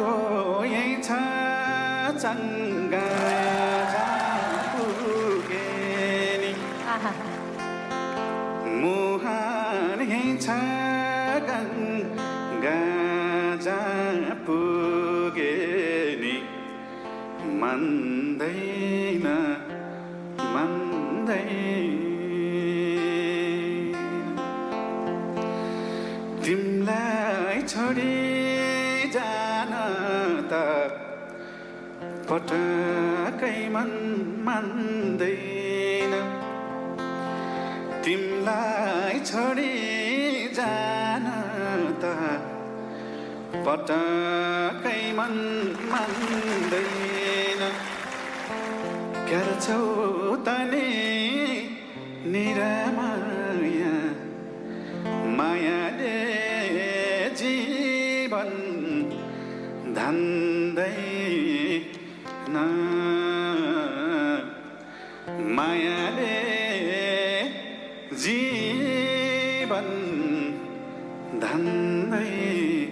को यही छ चङ्गा पुगे नि मुहान यही छ गङ्गा पुगे नि मन्दैन तिमलाई छोडी जान त पटकै मन मान्दैन तिमलाई छोडी जान त पटकै मन मान्दैन गर्छौ तनी निरामाया मायाले जीवन धान्दैन मायाले जीवन धान्दैन